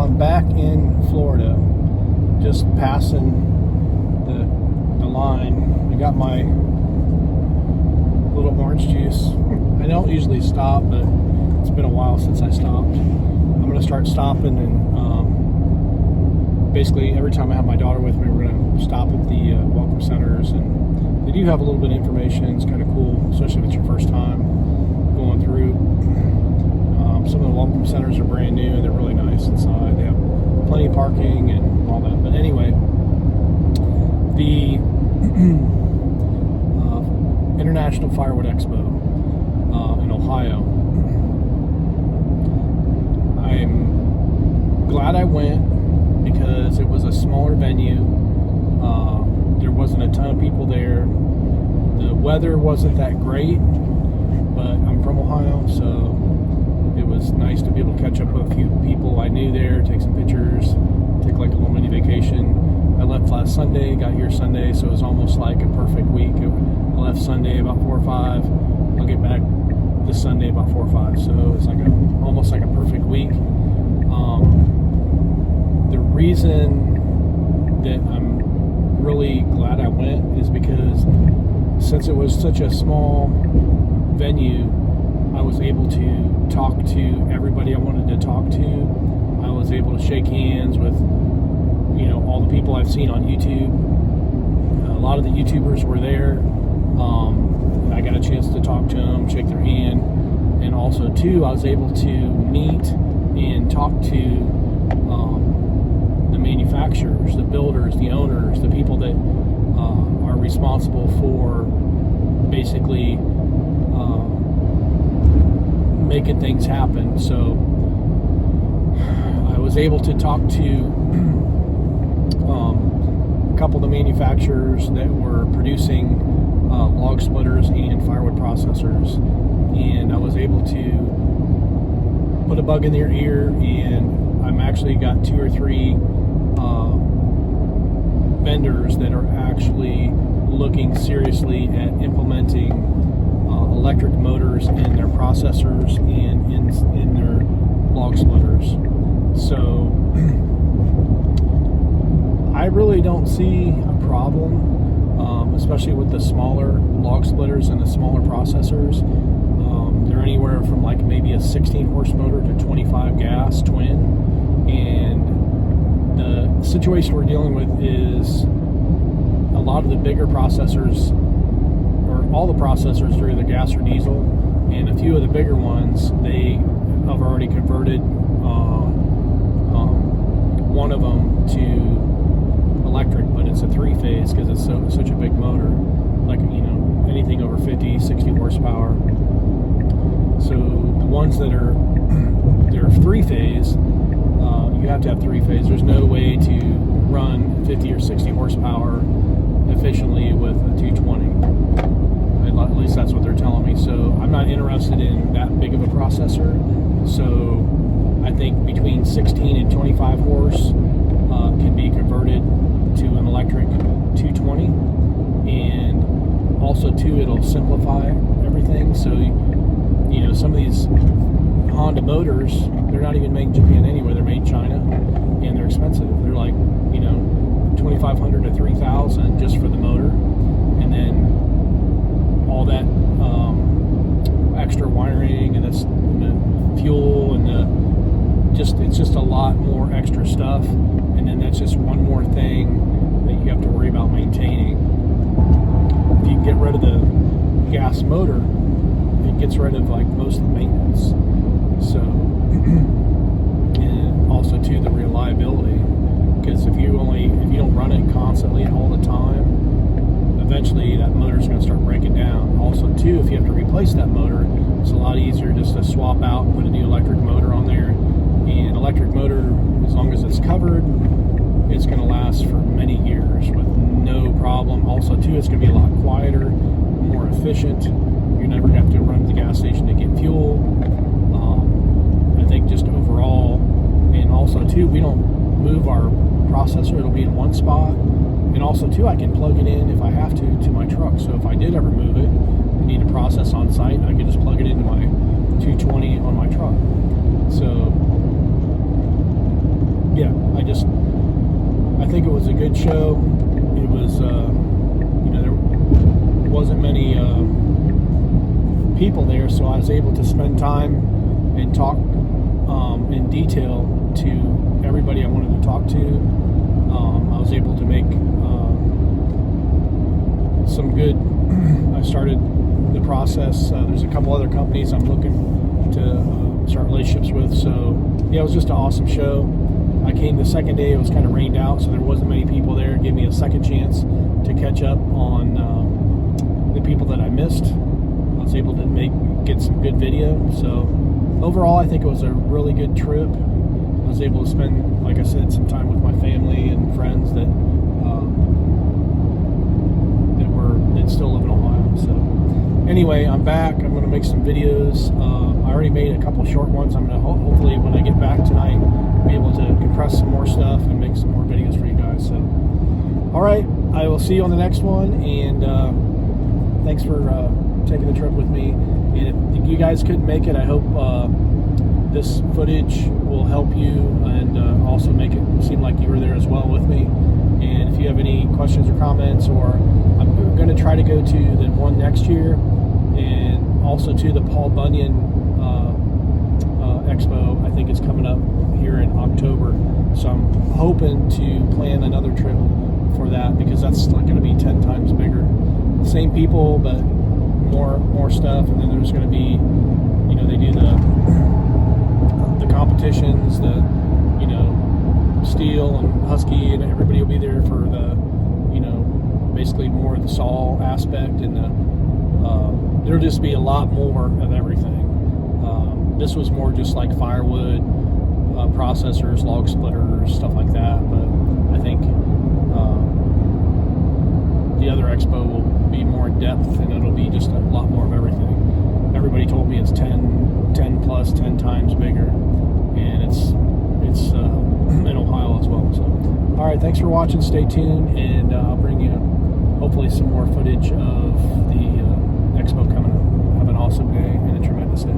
I'm back in Florida, just passing the line. I got my little orange juice. I don't usually stop, but it's been a while since I stopped. I'm going to start stopping, and basically every time I have my daughter with me, we're going to stop at the welcome centers, and they do have a little bit of information. It's kind of cool, especially if it's your first time going through. Some of the welcome centers are brand new and they're really nice inside. They have plenty of parking and all that. But anyway, the International Firewood Expo in Ohio. I'm glad I went because it was a smaller venue. There wasn't a ton of people there. The weather wasn't that great, but I'm from Ohio, so it was nice to be able to catch up with a few people I knew there, take some pictures, take like a little mini vacation. I left last Sunday, got here Sunday, so it was almost like a perfect week. I left Sunday about 4 or 5. I'll get back this Sunday about 4 or 5. So it's like almost like a perfect week. The reason that I'm really glad I went is because since it was such a small venue, I was able to talk to everybody I wanted to talk to. I was able to shake hands with, all the people I've seen on YouTube. A lot of the YouTubers were there. I got a chance to talk to them, shake their hand, and also too, I was able to meet and talk to the manufacturers, the builders, the owners, the people that are responsible for basically making things happen. So I was able to talk to a couple of the manufacturers that were producing log splitters and firewood processors, and I was able to put a bug in their ear, and I'm actually got 2 or 3 vendors that are actually looking seriously at implementing electric motors in their processors and in their log splitters. So I really don't see a problem, especially with the smaller log splitters and the smaller processors. They're anywhere from like maybe a 16 horse motor to 25 gas twin, and the situation we're dealing with is a lot of the bigger processors, or all the processors, are either gas or diesel, and a few of the bigger ones, they have already converted one of them to electric, but it's a 3-phase because it's such a big motor, like anything over 50, 60 horsepower. So the ones that are 3-phase, you have to have 3-phase. There's no way to run 50 or 60 horsepower efficiently with a 220. At least that's what they're telling me. So I'm not interested in that big of a processor. So I think between 16 and 25 horse can be converted to an electric 220, and also too, it'll simplify everything. So some of these Honda motors, they're not even made in Japan anywhere. They're made in China, and they're expensive. They're like $2,500 to $3,000 just for the motor, and then all that extra wiring and the fuel and it's just a lot more extra stuff. And then that's just one more thing that you have to worry about maintaining. If you can get rid of the gas motor, it gets rid of like most of the maintenance. So, and also too, the reliability, because if you don't run it constantly all the time, eventually that motor is going to start breaking down. Also too, if you have to replace that motor, it's a lot easier just to swap out and put a new electric motor on there. And electric motor, as long as it's covered, it's going to last for many years with no problem. Also too, it's going to be a lot quieter, more efficient. You're never going to have to run to the gas station to get fuel. I think just overall, and also too, we don't move our processor. It'll be in one spot. And also too, I can plug it in if I have to my truck. So if I did ever move it, I need a process on site, I can just plug it into my 220 on my truck. So so I was able to spend time and talk in detail to everybody I wanted to talk to. I was able to make some good. I started the process. There's a couple other companies I'm looking to start relationships with. So yeah, it was just an awesome show. I came the second day. It was kind of rained out, so there wasn't many people there. It gave me a second chance to catch up on the people that I missed. I was able to get some good video. So overall, I think it was a really good trip. I was able to spend, like I said, some time with my family and friends that still live in Ohio. So anyway, I'm back. I'm going to make some videos. I already made a couple short ones. I'm going to hopefully, when I get back tonight, be able to compress some more stuff and make some more videos for you guys. So all right, I will see you on the next one, and thanks for taking the trip with me. And if you guys couldn't make it, I hope this footage will help you and also make it seem like you were there as well with me. And if you have any questions or comments, or I'm going to try to go to the one next year, and also to the Paul Bunyan Expo. I think it's coming up here in October, so I'm hoping to plan another trip for that, because that's like going to be 10 times bigger. Same people, but more stuff. And then there's going to be, they do the competitions, steel and husky, and everybody will be there for the, basically more of the saw aspect, and there'll just be a lot more of everything. This was more just like firewood processors, log splitters, stuff like that. But I think the other expo will be more in depth, and it'll be just a lot more of everything. Everybody told me it's 10 times bigger, and it's in Ohio as well. So all right, thanks for watching. Stay tuned, and I'll bring you hopefully some more footage of the expo coming up. Have an awesome day and a tremendous day.